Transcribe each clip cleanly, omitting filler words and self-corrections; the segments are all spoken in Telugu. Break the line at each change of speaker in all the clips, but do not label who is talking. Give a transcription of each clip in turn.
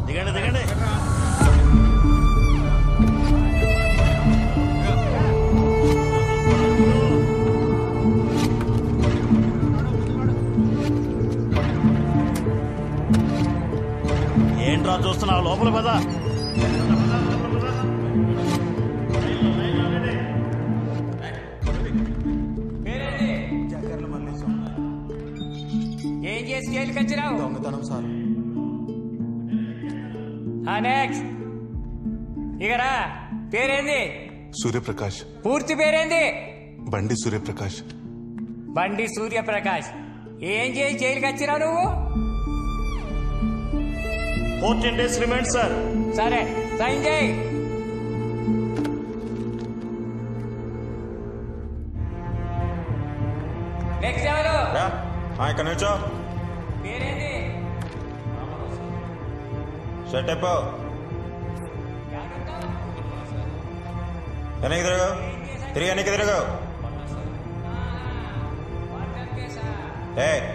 దిగండి దిగండి. ఏంట్రా చూస్తున్నావు? లోపల పద.
ఏం చేసి జైలుకి వచ్చినావు?
దొంగతనం సార్.
నెక్స్ట్ ఇకరా. పేరేంది?
సూర్యప్రకాష్.
పూర్తి పేరేంది?
బండి సూర్యప్రకాష్.
బండి సూర్యప్రకాష్. ఏం చేసి జైలుకి వచ్చినావు నువ్వు?
14 days రిమైండ్ సార్.
సరే సైన్ చేయి. నెక్స్ట్ ఎవరు?
ఇక్కడ నుంచో.
పేరేంటి?
షర్ట్ అయిపో. వెనక్కి తిరగు. తిరిగి వెనక్కి తిరగు.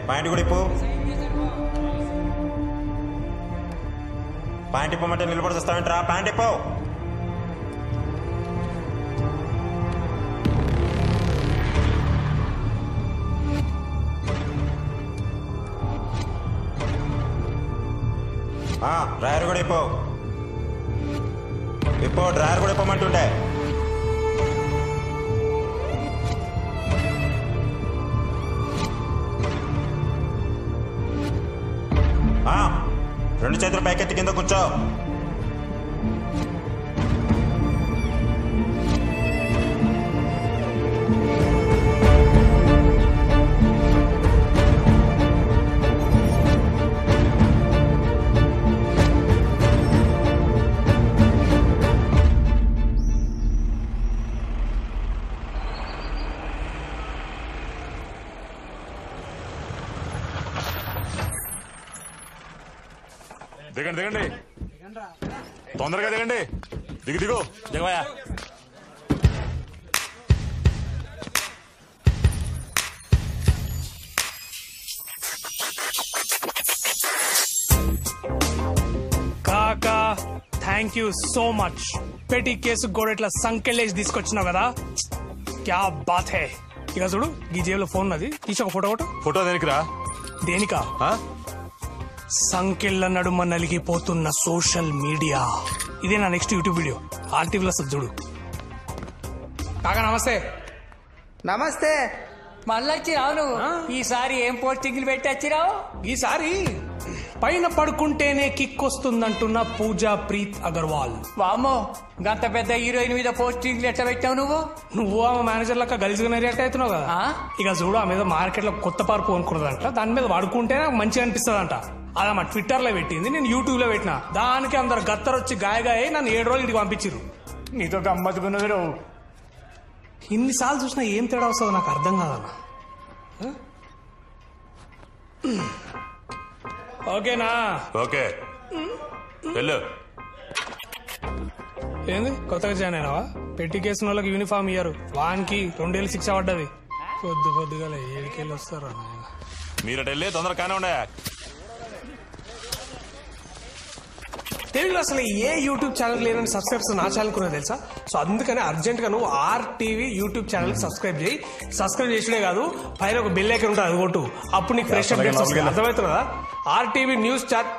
పాయింట్ కూడా ఇప్పు. పాయింట్ ఇప్పమంటే నిలబడి వస్తావేంట్రా? పాయింట్ ఇప్పు. డ్రైవర్ కూడా ఇప్పు. డ్రైవర్ కూడా ఇప్పమంటుండే. రెండు చేతులు పైకెత్తి కింద కూర్చో.
దిగండి దిగండి, తొందరగా దిగండి. దిగు దిగు దిగవయా.
కాకా థ్యాంక్ యూ సో మచ్. పెట్టి కేసు కూడా ఇట్లా సంకెళ్ళేసి తీసుకొచ్చినావు కదా, క్యా బాత్ హే. ఇక చూడు ఈ జేబులో ఫోన్ ఉన్నది, తీసి ఒక ఫోటో కొట్టు.
ఫోటో దేనికిరా?
దేనికా? సంకెళ్ళ నడుమ నలిగిపోతున్న సోషల్ మీడియా. ఇదే నా నెక్స్ట్ యూట్యూబ్ వీడియో. ఆర్టీవీలో చూడు. కాకా నమస్తే.
నమస్తే.
మళ్ళీ వచ్చిరావు నువ్వు. ఈసారి ఏం పోస్టింగ్లు పెట్టి వచ్చిరావు?
ఈసారి పైన పడుకుంటేనే కిక్ వస్తుందంటున్న పూజా ప్రీత్ అగర్వాల్.
వామ్మో, గంత పెద్ద హీరోయిన్ మీద పోస్టింగ్లు ఎట్లా పెట్టావు నువ్వు?
నువ్వు ఆమె మేనేజర్ లెక్క గలిసిగా రియాక్ట్ అవుతున్నావు కదా. ఇక చూడు ఆమె మీద మార్కెట్ లో కొత్త పార్పు అనుకున్నదంట, దాని మీద పడుకుంటే నాకు మంచిగా అనిపిస్తుందంట. అలా మా ట్విట్టర్ లో పెట్టింది, నేను యూట్యూబ్ లో పెట్టినా. దానికి అందరు గత్తరొచ్చి గాయగాయ నన్ను 7 రోజులు ఇంటికి పంపించారు. నీతో గమ్మత్తుకున్నది రావు. ఇన్నిసార్లు చూసినా ఏం తేడా వస్తుందో నాకు అర్థం కాదన్న. ఓకేనా?
ఓకే వెళ్ళు.
ఏంది కొత్తగా జాయిన్ అయినావా? పెట్టి కేసిన వాళ్ళకి యూనిఫామ్ ఇయ్యారు, వానికి 2 ఏళ్ళు శిక్ష పడ్డది. పొద్దుగా 7 వస్తారా?
మీరట వెళ్ళి తొందరగా కానీ ఉండే.
తెలుగులో అసలు ఏ యూట్యూబ్ ఛానల్ లేదని సబ్స్క్రైబర్స్ నా ఛానల్ కూడా తెలుసా? సో అందుకని అర్జెంట్ గా నువ్వు RTV యూట్యూబ్ ఛానల్ సబ్స్క్రైబ్ చేయి. సబ్స్క్రైబ్ చేసుడే కాదు, పైన ఒక బెల్ ఐకాన్ ఉంటుంది, అది కొట్టు. అప్పుడు నీకు ఫ్రెష్ అప్డేట్స్ వస్తాయి. అర్థమవుతుందా? RTV news channel.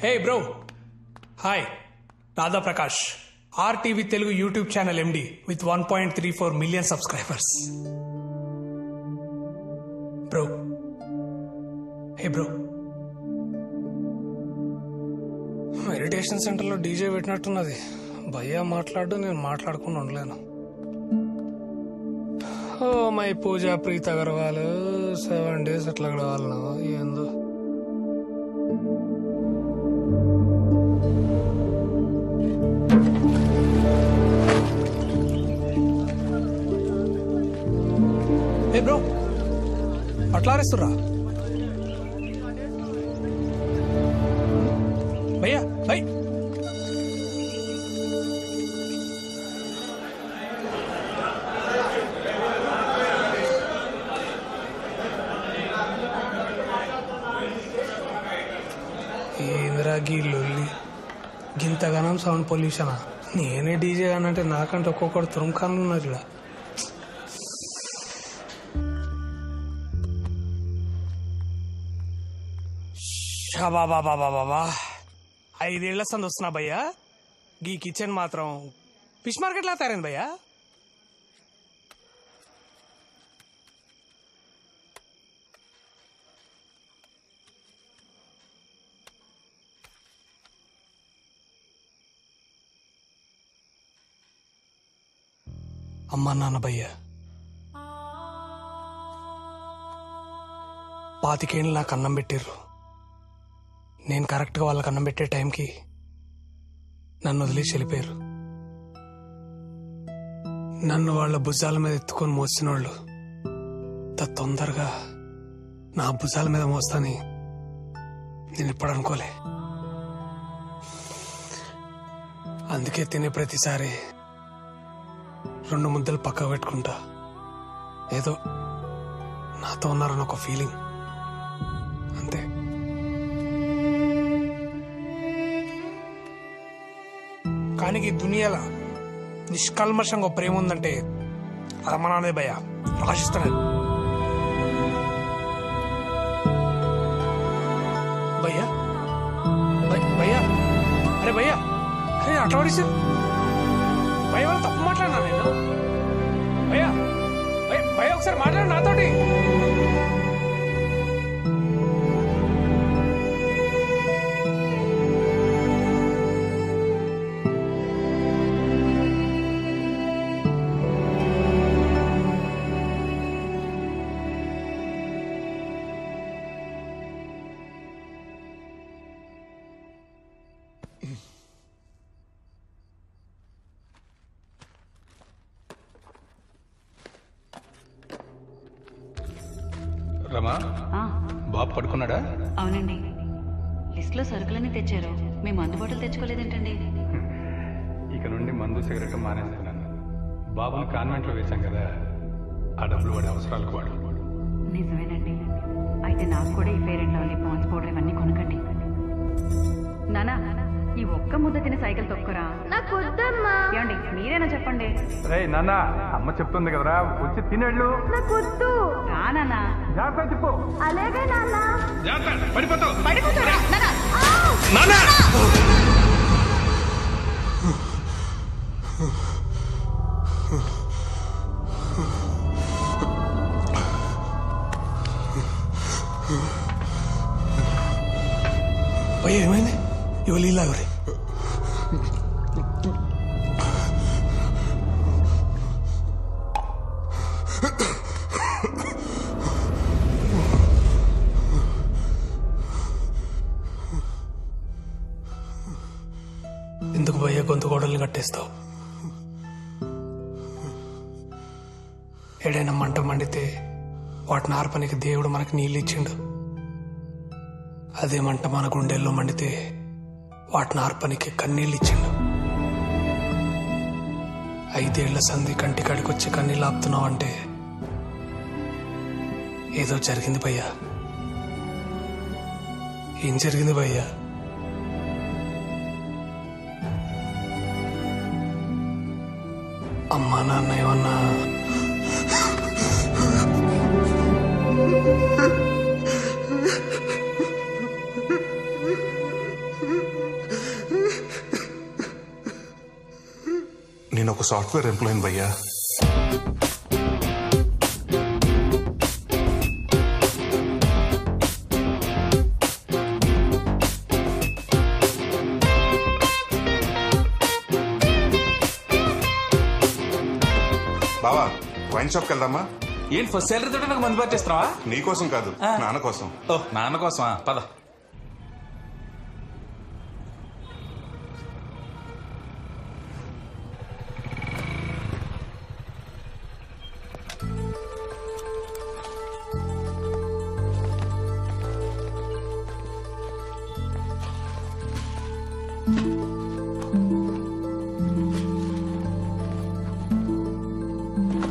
Hey bro, hi. Radha Prakash, RTV Telugu YouTube channel MD with 1.34 million subscribers. Bro hey bro, meditation సెంటర్లో డీజే పెట్టినట్టున్నది. భయ్యా మాట్లాడు, నేను మాట్లాడకుండా ఉండలేను. Oh my Pooja Preetha Agarwal 7 days అట్లా గడవాలి. ఏందో ఏ బ్రో అట్లా అరేస్తుర్రా భయ్యా? భయ్ ఏంద్రా గీ లొల్లి, గింతగానం సౌండ్ పొల్యూషనా? నేనే డీజే అనంటే నాకంటే ఒక్కొక్కడు తురుముఖాన్లు ఉన్నారు ఇలా. బాబా 5 ఏళ్ల సంది వస్తున్నా భయ్యా. గీ కిచెన్ మాత్రం ఫిష్ మార్కెట్ లా తయారైంది భయ్యా. అమ్మా నాన్న భయ్యా 25 ఏళ్ళు నాకు అన్నం పెట్టిర్రు. నేను కరెక్ట్గా వాళ్ళకి అన్నం పెట్టే టైంకి నన్ను వదిలేసి వెళ్ళిపోయారు. నన్ను వాళ్ళ భుజాల మీద ఎత్తుకొని మోసిన వాళ్ళు తొందరగా నా భుజాల మీద మోస్తాని నేను ఎప్పుడు అనుకోలే. అందుకే తినే ప్రతిసారి 2 ముద్దలు పక్క పెట్టుకుంటా. ఏదో నాతో ఉన్నారని ఒక ఫీలింగ్ అంతే. కానీ ఈ దునియాలో నిష్కల్మషంగా ప్రేమ ఉందంటే అది అమ్మ నాన్నదే భయ్యా. రాసిస్తాను భయ్యా. భయ్యా అరే భయ్యా, అరే అట్లా పడిసి భయ్య వాళ్ళు తప్పు మాట్లాడినా నేను. భయ్యా భయ్యా ఒకసారి మాట్లాడు నాతోటి.
రమా, బాబు పడుకున్నాడా?
అవునండి. లిస్ట్ లో సరుకులన్నీ తెచ్చారు, మేము మందు బాటలు తెచ్చుకోలేదేంటండి?
ఇక నుండి మందు సిగరెట్ మానేస్తున్నాను. బాబుని కాన్వెంట్ లో వేశాం కదా, ఆ డబ్బులు వాడి అవసరాలకు వాడు.
నిజమేనండి. అయితే నాకు కూడా ఈ Fair and Lovely Pond's powder ఇవన్నీ కొనకండి. నానా, ఈ ఒక్క ముద్ద తిని సైకిల్ తొక్కురా. ఏమండి మీరేనా చెప్పండి.
నాన్న, అమ్మ చెప్తుంది కదరా, వచ్చి తినేళ్ళు.
రా నాన్న.
జాగ్రత్త చెప్పు.
అలాగే నాన్న.
పడిపోతావు.
భయ్యా ఏమైంది? ఇవాళ ఇలాగరి ఎందుకు భయ్యా గొంతు గోడల్ని కట్టేస్తావు? ఏడైనా మంట మండితే వాటిని ఆర్పనికి దేవుడు మనకి నీళ్ళు ఇచ్చిండు. అదే మంట మన గుండెల్లో మండితే వాటిని ఆర్పనికి కన్నీళ్ళు ఇచ్చిండు. 5 ఏళ్ల సంధి కంటి కడికొచ్చి కన్నీళ్ళు ఆపుతున్నావు అంటే ఏదో జరిగింది భయ్యా. ఏం జరిగింది భయ్యా? అమ్మా నాన్న ఏమన్నా
నేను ఒక సాఫ్ట్వేర్ ఎంప్లాయీని భయ్యా. వైన్ షాప్కి వెళ్దామా?
ఏంటి ఫస్ట్ సాలరీ తోటి నాకు మందు పట్టిస్తున్నావా?
నీకోసం కాదు, నాన్న కోసం.
ఓ నాన్న కోసమా? పద.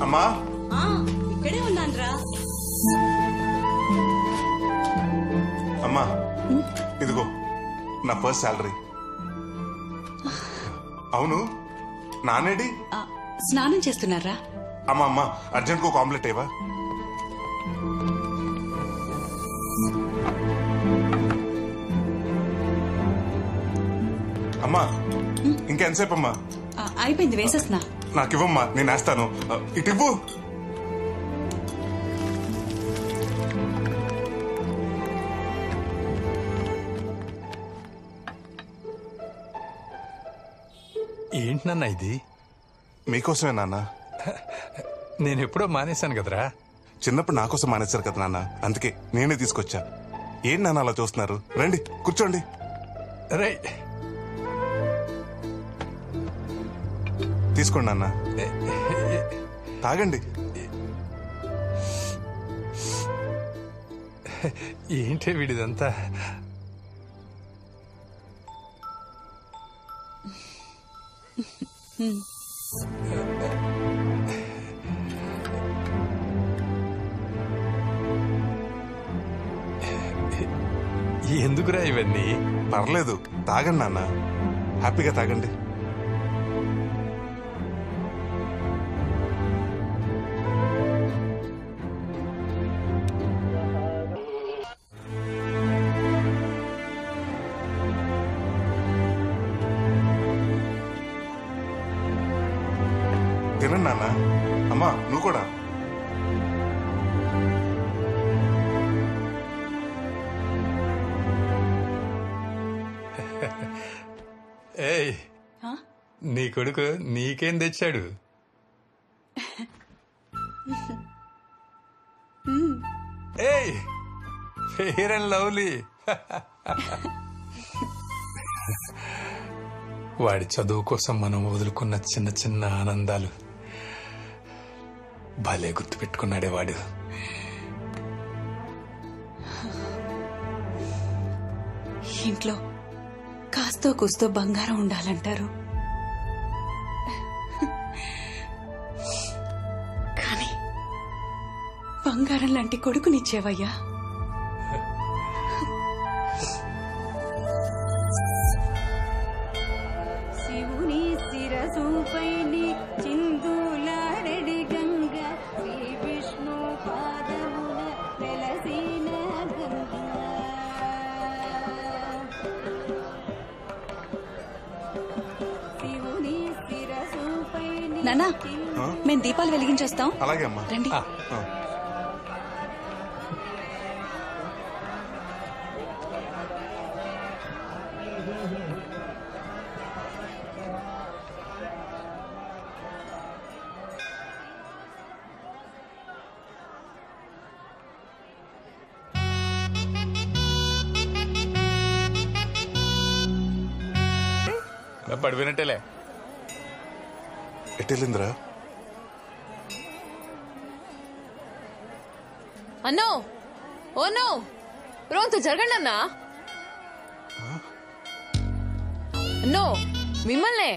అమ్మా
ఇక్కడే ఉన్నాన్రా.
అమ్మా ఇదిగో నా ఫస్ట్ శాలరీ. అవును నానేడి?
స్నానం చేస్తున్నారా?
అమ్మా అమ్మా అర్జెంట్ ఒక ఆమ్లెట్ ఏవా? అమ్మా ఇంకెంతసేపు అమ్మా?
అయిపోయింది, వేసేస్తున్నా.
నాకు ఇవ్వమ్మా, నేను వేస్తాను. ఇటు ఇవ్వు.
ఏంటి నాన్న ఇది?
మీకోసమే నాన్న.
నేను ఎప్పుడో మానేశాను కదరా.
చిన్నప్పుడు నా కోసం మానేశారు కదా నాన్న, అందుకే నేనే తీసుకొచ్చా. ఏంటి నాన్న అలా చూస్తున్నారు? రండి కూర్చోండి.
రై
తీసుకోండి నాన్న, తాగండి.
ఏంటి వీడిదంతా? ఎందుకురా ఇవన్నీ?
పర్లేదు, తాగండి నాన్న, హ్యాపీగా తాగండి. తినండి నాన్న. అమ్మా నువ్వు కూడా.
ఏయ్, నీ కొడుకు నీకేం తెచ్చాడు? ఏయ్, ఫెయిర్ అండ్ లవ్లీ. వాడి చదువు కోసం మనం వదులుకున్న చిన్న చిన్న ఆనందాలు భలే గుర్తు పెట్టుకున్నాడే వాడు.
ఇంట్లో కాస్తో కూస్తో బంగారం ఉండాలంటారు, కానీ బంగారం లాంటి కొడుకునిచ్చేవయ్యా. శివుని శిరసుపై చిందులాడడి గంగ, శ్రీ విష్ణు పాదమున వెలసిన గంగ. నానా, మేము దీపాలు వెలిగించేస్తాం.
అలాగే అమ్మా,
రండి.
పడిపోయినట్టేలే.
ఎట్టెళ్ళిందిరా?
అన్నో, ఓ నో, రోంత జరగండి అన్నా. అన్నో మిమ్మల్నే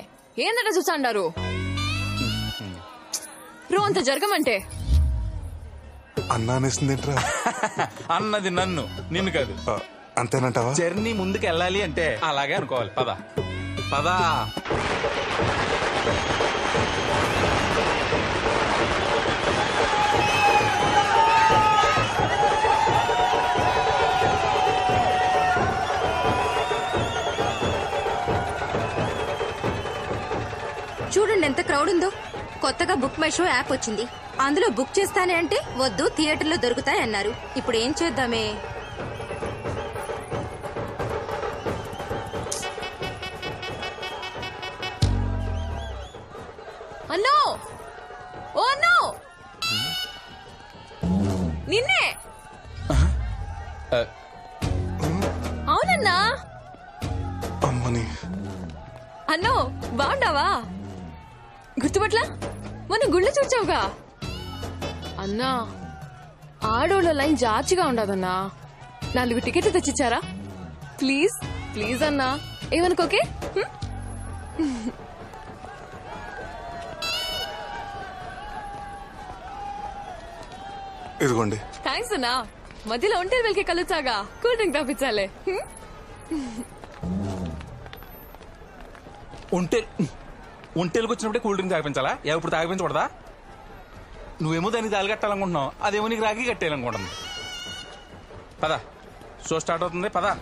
ఏందట చూసాండారు? రోంత జరగమంటే
అన్నా అనేసిందేంట్రా?
అన్నది నన్ను, నిన్ను కాదు.
అంతేనంటావా?
జర్నీ ముందుకు వెళ్ళాలి అంటే అలాగే అనుకోవాలి. పద పదా.
చూడండి ఎంత క్రౌడ్ ఉందో. కొత్తగా బుక్ మై షో యాప్ వచ్చింది, అందులో బుక్ చేస్తానే అంటే వద్దు, థియేటర్లో దొరుకుతాయి అన్నారు. ఇప్పుడు ఏం చేద్దామే?
అన్నో, ఓ అన్నో, నిన్నే అవునన్నా.
అమ్మని
అన్నో బాగుండావా? గుర్తుపట్ల మొన్న గుళ్ళ చూచావుగా అన్నా. ఆడోళ్ళ లైన్ జాచిగా ఉండదన్నా. 4 టికెట్లు తెచ్చిచ్చారా? ప్లీజ్ ప్లీజ్ అన్నా, ఏమనుకోకే.
ఇదిగోండి.
థ్యాంక్స్ అన్నా. మధ్యలో ఒంటరి వెళ్కే కలుచాగా కూల్ డ్రింక్ తాపించాలే.
ఒంటేలకు వచ్చినప్పుడే కూల్ డ్రింక్ తాగిపించాలా? ఇప్పుడు తాగిపించకూడదా? నువ్వేమో దానికి తాళి కట్టాలనుకుంటున్నావు, అదేమో నీకు రాగి కట్టేయాలనుకుంటుంది. పద, షో స్టార్ట్ అవుతుంది, పద.